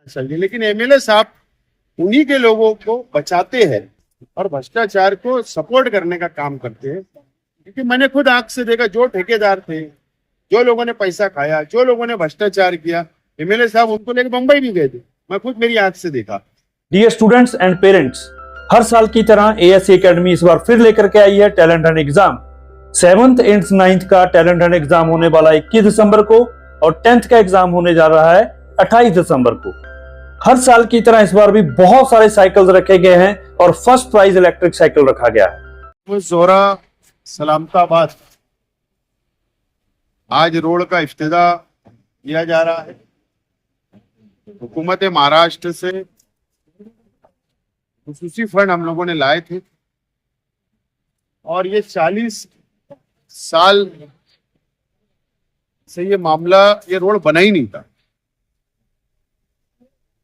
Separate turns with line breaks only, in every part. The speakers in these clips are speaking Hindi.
चाहिए, लेकिन एमएलए साहब उन्हीं के लोगों को बचाते हैं और भ्रष्टाचार को सपोर्ट करने का काम करते हैं। क्योंकि मैंने खुद आंख से देखा, जो ठेकेदार थे, जो लोगों ने पैसा खाया, जो लोगों ने भ्रष्टाचार किया, एमएलए साहब उनको लेकर बंबई भी गए थे। मैं खुद मेरी आंख से देखा।
डियर स्टूडेंट्स एंड पेरेंट्स, हर साल की तरह एएससी एकेडमी इस बार फिर लेकर के आई है talent Hunt exam. 7th 8th 9th का टैलेंट हंट एग्जाम होने वाला 21 दिसंबर को और 10th का एग्जाम होने जा रहा है 28 दिसंबर को। हर साल की तरह इस बार भी बहुत सारे साइकिल्स रखे गए हैं और फर्स्ट प्राइज इलेक्ट्रिक साइकिल रखा गया है।
वो जोरा सलामताबाद आज रोड का इफ्तिताह किया जा रहा है। हुकूमत महाराष्ट्र से खुसूसी फंड हम लोगों ने लाए थे और ये 40 साल से ये मामला, ये रोड बना ही नहीं था।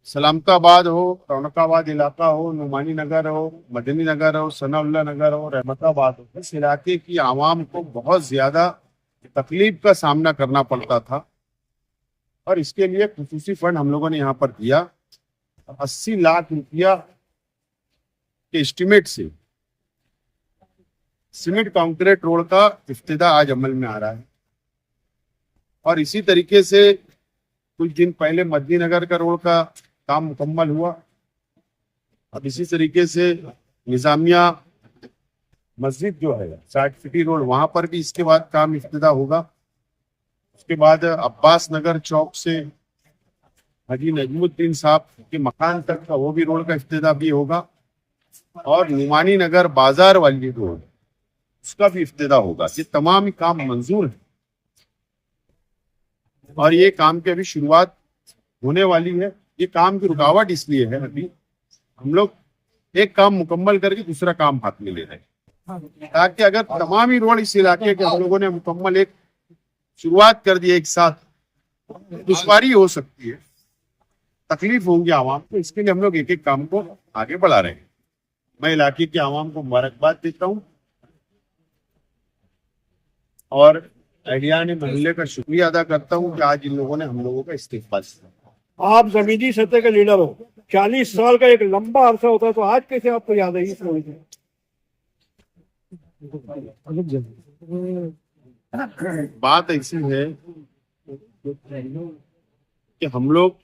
सलामताबाद हो, रौनकाबाद इलाका हो, नुमानी नगर हो, मदनी नगर हो, सनाउल्लाह नगर हो, रहमताबाद हो, इस इलाके की आवाम को बहुत ज्यादा तकलीफ का सामना करना पड़ता था और इसके लिए खुसूसी फंड हम लोगों ने यहाँ पर दिया। 80 लाख रुपया के एस्टिमेट से सीमेंट कंक्रीट रोड का इफ्तिताह आज अमल में आ रहा है। और इसी तरीके से कुछ दिन पहले मदनी नगर का रोड का काम मुकम्मल हुआ। अब इसी तरीके से निजामिया मस्जिद जो है 60 फीटी रोड, वहां पर भी इसके बाद काम इफ्तिताह होगा। उसके बाद अब्बास नगर चौक से हाजी नजमुद्दीन साहब के मकान तक का वो भी रोड का इफ्तिताह भी होगा और नुमानी नगर बाजार वाली रोड, उसका भी इफ्तिताह होगा। ये तमाम ही काम मंजूर है और ये काम की अभी शुरुआत होने वाली है। ये काम की रुकावट इसलिए है, अभी हम लोग एक काम मुकम्मल करके दूसरा काम हाथ में ले रहे हैं, ताकि अगर तमाम ही रोड इस इलाके के हम लोगों ने मुकम्मल एक शुरुआत कर दी एक साथ, दुश्वारी हो सकती है, तकलीफ होंगी आवाम को। इसके लिए हम लोग एक एक काम को आगे बढ़ा रहे हैं। मैं इलाके के आवाम को मुबारकबाद देता हूँ और एडियानी मोहल्ले का शुक्रिया अदा करता हूँ कि आज इन लोगों ने हम लोगों का इस्तेमाल किया।
आप जमीनी सतह के लीडर हो, 40 साल का एक लंबा अरसा होता है, तो आज कैसे आपको याद है इस मूवी से?
बात ऐसी है कि हम लोग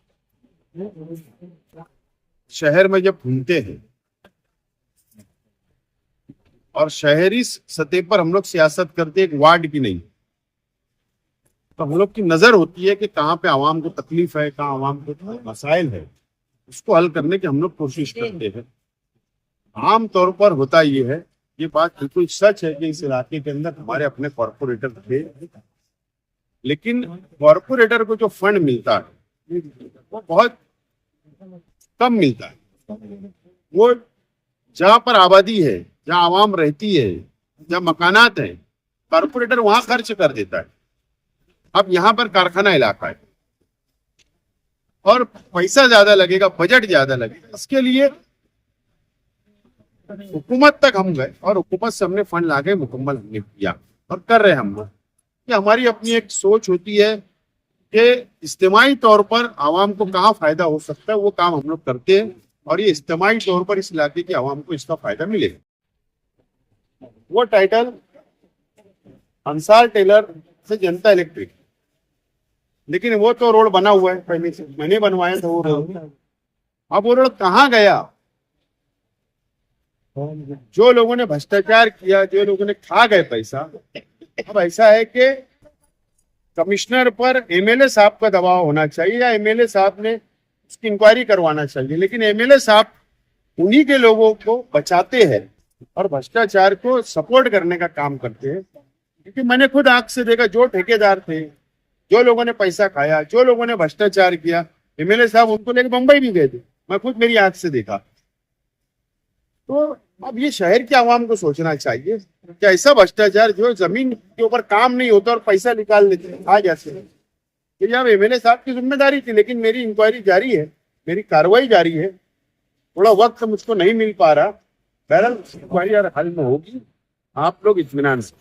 शहर में जब घूमते हैं और शहरी सतह पर हम लोग सियासत करते हैं, एक वार्ड की नहीं, तो हम लोग की नजर होती है कि कहाँ पे आवाम को तकलीफ है, कहाँ आवाम को मसाइल है, उसको हल करने की हम लोग कोशिश करते हैं। आम तौर पर होता ये है, ये बात बिल्कुल सच है कि इस इलाके के अंदर हमारे अपने कॉरपोरेटर थे, लेकिन कॉरपोरेटर को जो फंड मिलता है वो बहुत कम मिलता है। वो जहाँ पर आबादी है, जहाँ आवाम रहती है, जहाँ मकानात है, कॉरपोरेटर वहां खर्च कर देता है। अब यहाँ पर कारखाना इलाका है और पैसा ज्यादा लगेगा, बजट ज्यादा लगेगा, इसके लिए हुकूमत तक हम गए और हुकूमत से हमने फंड लाके मुकम्मल हमने किया और कर रहे हैं हम लोग। कि हमारी अपनी एक सोच होती है कि इज्तिमाई तौर पर आवाम को कहाँ फायदा हो सकता है, वो काम हम लोग करते हैं और ये इज्तिमाई तौर पर इस इलाके की आवाम को इसका फायदा मिलेगा। वो टाइटल अंसार टेलर से जनता इलेक्ट्रिक, लेकिन वो तो रोड बना हुआ है पहले से, मैंने बनवाया था वो रोड। अब वो रोड कहाँ गया? जो लोगों ने भ्रष्टाचार किया, जो लोगों ने खा गए पैसा, अब ऐसा है कि कमिश्नर पर एमएलए साहब का दबाव होना चाहिए या एमएलए साहब ने उसकी इंक्वायरी करवाना चाहिए, लेकिन एमएलए साहब उन्हीं के लोगों को बचाते हैं और भ्रष्टाचार को सपोर्ट करने का काम करते हैं। क्योंकि मैंने खुद आंख से देखा, जो ठेकेदार थे, जो लोगों ने पैसा खाया, जो लोगों ने भ्रष्टाचार किया, एमएलए साहब उनको लेकर बंबई भी गए थे। मैं खुद मेरी आंख से देखा। तो अब ये शहर के आवाम को सोचना चाहिए कि ऐसा भ्रष्टाचार जो जमीन के ऊपर काम नहीं होता और पैसा निकाल लेते आ जाते हैं, कि अब एमएलए साहब की जिम्मेदारी थी, लेकिन मेरी इंक्वायरी जारी है, मेरी कार्रवाई जारी है। थोड़ा वक्त मुझको नहीं मिल पा रहा, बहरहाल इंक्वायरी हल में होगी। आप लोग इत्मीनान से